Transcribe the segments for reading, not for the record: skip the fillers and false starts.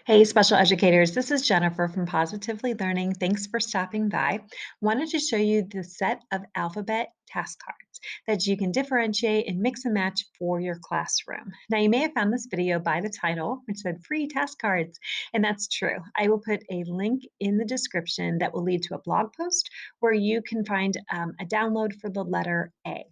Hey, special educators, this is Jennifer from Positively Learning. Thanks for stopping by. Wanted to show you the set of alphabet task cards that you can differentiate and mix and match for your classroom. Now, you may have found this video by the title, which said free task cards, and that's true. I will put a link in the description that will lead to a blog post where you can find a download for the letter A.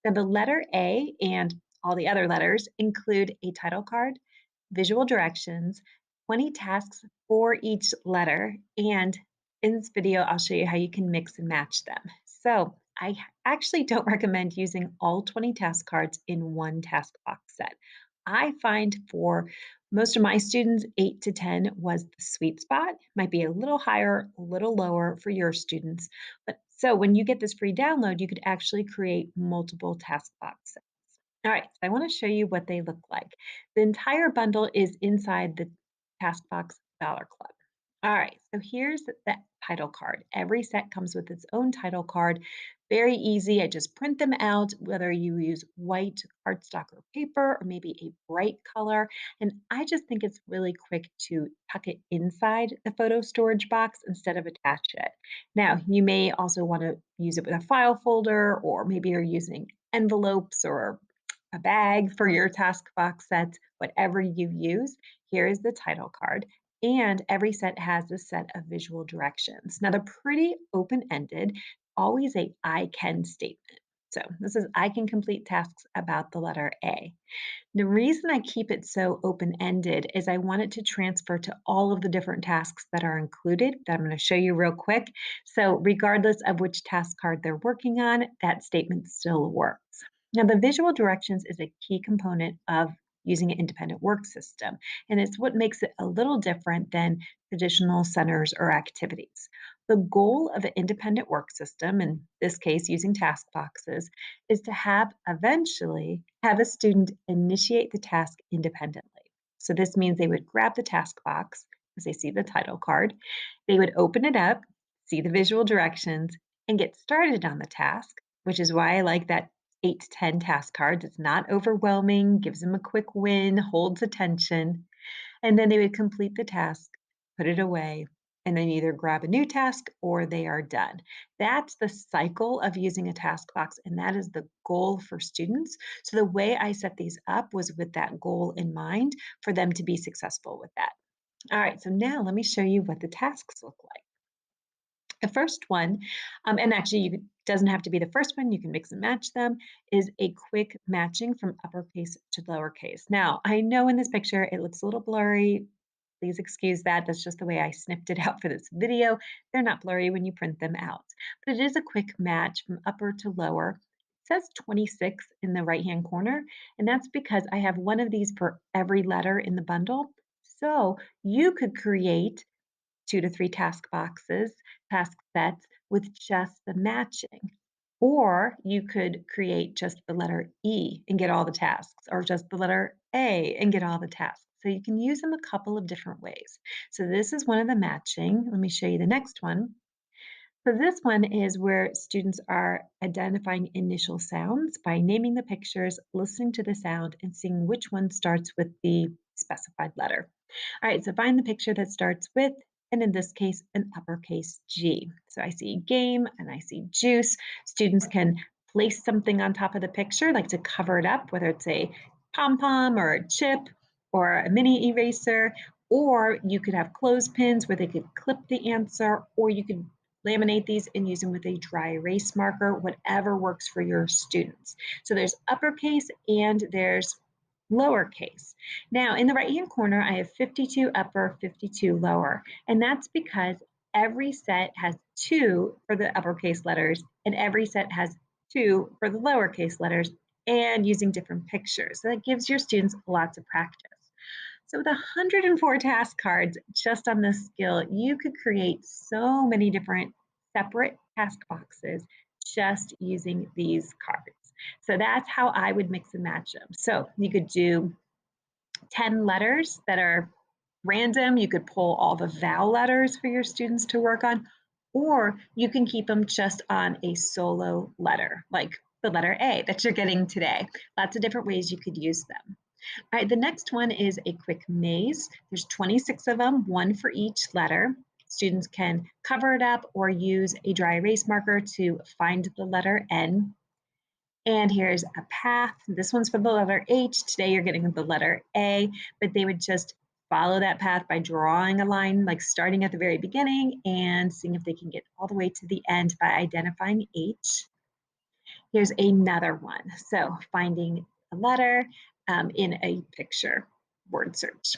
Now, the letter A and all the other letters include a title card, visual directions, 20 tasks for each letter. And in this video, I'll show you how you can mix and match them. So I actually don't recommend using all 20 task cards in one task box set. I find for most of my students, 8 to 10 was the sweet spot. Might be a little higher, a little lower for your students. But so when you get this free download, you could actually create multiple task boxes. All right, so I want to show you what they look like. The entire bundle is inside the Taskbox Dollar Club. All right, so here's the title card. Every set comes with its own title card. Very easy. I just print them out, whether you use white cardstock or paper, or maybe a bright color. And I just think it's really quick to tuck it inside the photo storage box instead of attach it. Now, you may also want to use it with a file folder, or maybe you're using envelopes or a bag for your task box sets, whatever you use. Here is the title card. And every set has a set of visual directions. Now, they're pretty open ended, always a I can statement. So, this is I can complete tasks about the letter A. The reason I keep it so open ended is I want it to transfer to all of the different tasks that are included that I'm going to show you real quick. So, regardless of which task card they're working on, that statement still works. Now, the visual directions is a key component of using an independent work system, and it's what makes it a little different than traditional centers or activities. The goal of an independent work system, in this case using task boxes, is to have eventually have a student initiate the task independently. So this means they would grab the task box as they see the title card, they would open it up, see the visual directions, and get started on the task, which is why I like that 8 to 10 task cards. It's not overwhelming, gives them a quick win, holds attention, and then they would complete the task, put it away, and then either grab a new task or they are done. That's the cycle of using a task box, and that is the goal for students. So the way I set these up was with that goal in mind for them to be successful with that. All right, so now let me show you what the tasks look like. The first one, and actually doesn't have to be the first one, you can mix and match them, is a quick matching from uppercase to lowercase. Now, I know in this picture it looks a little blurry. Please excuse that. That's just the way I snipped it out for this video. They're not blurry when you print them out. But it is a quick match from upper to lower. It says 26 in the right-hand corner, and that's because I have one of these for every letter in the bundle. So you could create 2 to 3 task boxes, task sets with just the matching. Or you could create just the letter E and get all the tasks, or just the letter A and get all the tasks. So you can use them a couple of different ways. So this is one of the matching. Let me show you the next one. So this one is where students are identifying initial sounds by naming the pictures, listening to the sound, and seeing which one starts with the specified letter. All right, so find the picture that starts with, and in this case, an uppercase G. So I see game and I see juice. Students can place something on top of the picture, like to cover it up, whether it's a pom pom or a chip or a mini eraser, or you could have clothespins where they could clip the answer, or you could laminate these and use them with a dry erase marker, whatever works for your students. So there's uppercase and there's lowercase. Now, in the right-hand corner, I have 52 upper, 52 lower, and that's because every set has 2 for the uppercase letters, and every set has 2 for the lowercase letters, and using different pictures. So that gives your students lots of practice. So with 104 task cards just on this skill, you could create so many different separate task boxes just using these cards. So that's how I would mix and match them. So you could do 10 letters that are random. You could pull all the vowel letters for your students to work on, or you can keep them just on a solo letter, like the letter A that you're getting today. Lots of different ways you could use them. All right, the next one is a quick maze. There's 26 of them, one for each letter. Students can cover it up or use a dry erase marker to find the letter N. And here's a path. This one's for the letter H. Today you're getting the letter A, but they would just follow that path by drawing a line, like starting at the very beginning and seeing if they can get all the way to the end by identifying H. Here's another one. So finding a letter in a picture, word search.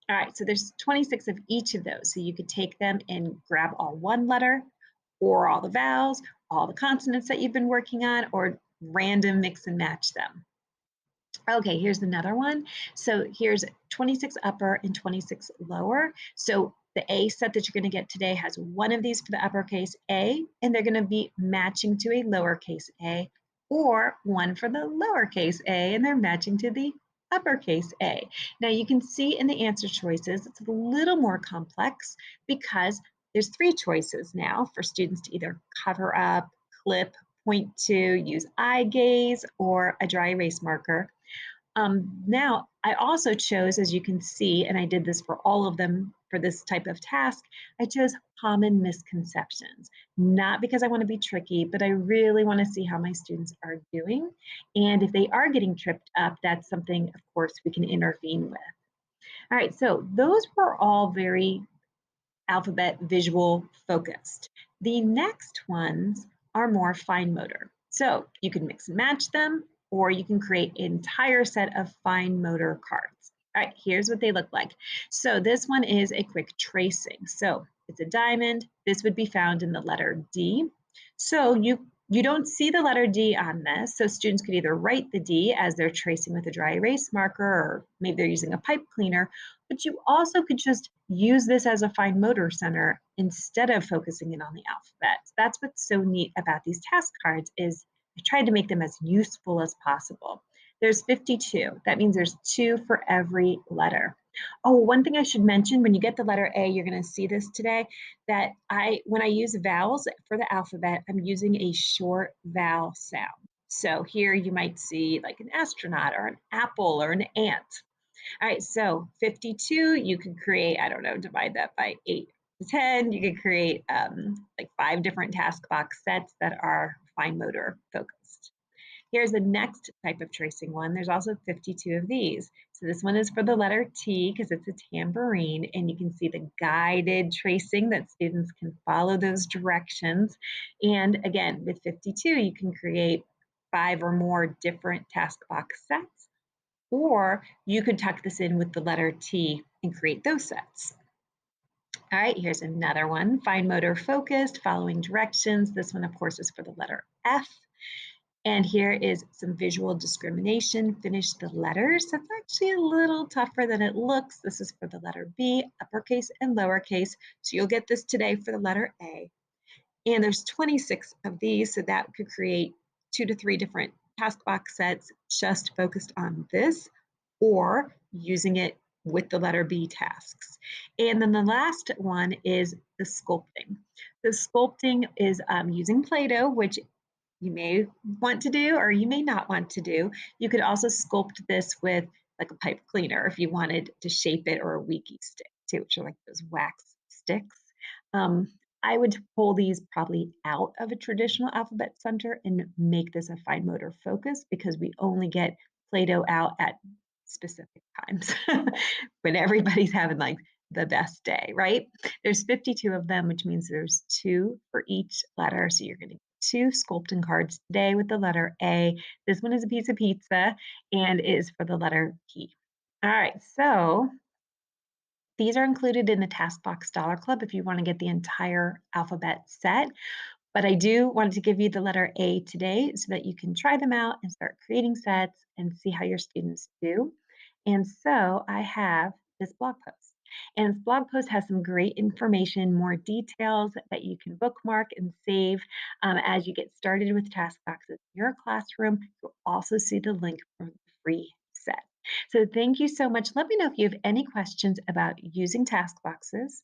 All right, so there's 26 of each of those. So you could take them and grab all one letter or all the vowels, all the consonants that you've been working on, or random mix and match them. Okay, here's another one. So here's 26 upper and 26 lower. So the A set that you're going to get today has one of these for the uppercase A, and they're going to be matching to a lowercase a, or one for the lowercase a, and they're matching to the uppercase A. Now you can see in the answer choices, it's a little more complex because there's three choices now for students to either cover up, clip, point to, use eye gaze, or a dry erase marker. Now, I also chose, as you can see, and I did this for all of them for this type of task, I chose common misconceptions, not because I want to be tricky, but I really want to see how my students are doing. And if they are getting tripped up, that's something, of course, we can intervene with. All right, so those were all very alphabet visual focused. The next ones are more fine motor. So you can mix and match them, or you can create an entire set of fine motor cards. All right, here's what they look like. So this one is a quick tracing. So it's a diamond. This would be found in the letter D. So you don't see the letter D on this, so students could either write the D as they're tracing with a dry erase marker, or maybe they're using a pipe cleaner, but you also could just use this as a fine motor center instead of focusing in on the alphabet. That's what's so neat about these task cards is I tried to make them as useful as possible. There's 52. That means there's two for every letter. Oh, one thing I should mention, when you get the letter A, you're going to see this today, that when I use vowels for the alphabet, I'm using a short vowel sound. So here you might see like an astronaut or an apple or an ant. All right, so 52, you could create, I don't know, divide that by 8 to 10. You could create like 5 different task box sets that are fine motor focused. Here's the next type of tracing one. There's also 52 of these. So this one is for the letter T because it's a tambourine, and you can see the guided tracing that students can follow those directions. And again, with 52, you can create 5 or more different task box sets, or you could tuck this in with the letter T and create those sets. All right, here's another one, fine motor focused, following directions. This one, of course, is for the letter F. And here is some visual discrimination. Finish the letters. That's actually a little tougher than it looks. This is for the letter B, uppercase and lowercase. So you'll get this today for the letter A. And there's 26 of these, so that could create 2 to 3 different task box sets just focused on this, or using it with the letter B tasks. And then the last one is the sculpting. The sculpting is using Play-Doh, which you may want to do or you may not want to do. You could also sculpt this with like a pipe cleaner if you wanted to shape it, or a Wiki stick too, which are like those wax sticks. Um, I would pull these probably out of a traditional alphabet center and make this a fine motor focus, because we only get Play-Doh out at specific times when everybody's having like the best day, right? There's 52 of them, which means there's 2 for each letter. So you're going to get 2 sculpting cards today with the letter A. This one is a piece of pizza and is for the letter P. All right, so these are included in the TaskBox Dollar Club if you want to get the entire alphabet set. But I do want to give you the letter A today so that you can try them out and start creating sets and see how your students do. And so I have this blog post. And this blog post has some great information, more details that you can bookmark and save as you get started with task boxes in your classroom. You'll also see the link for the free set. So thank you so much. Let me know if you have any questions about using task boxes,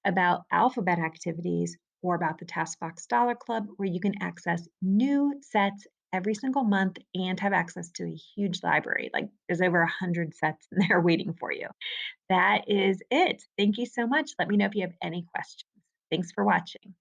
about alphabet activities, or about the TaskBox Dollar Club, where you can access new sets every single month and have access to a huge library. Like there's over 100 sets in there waiting for you. That is it. Thank you so much. Let me know if you have any questions. Thanks for watching.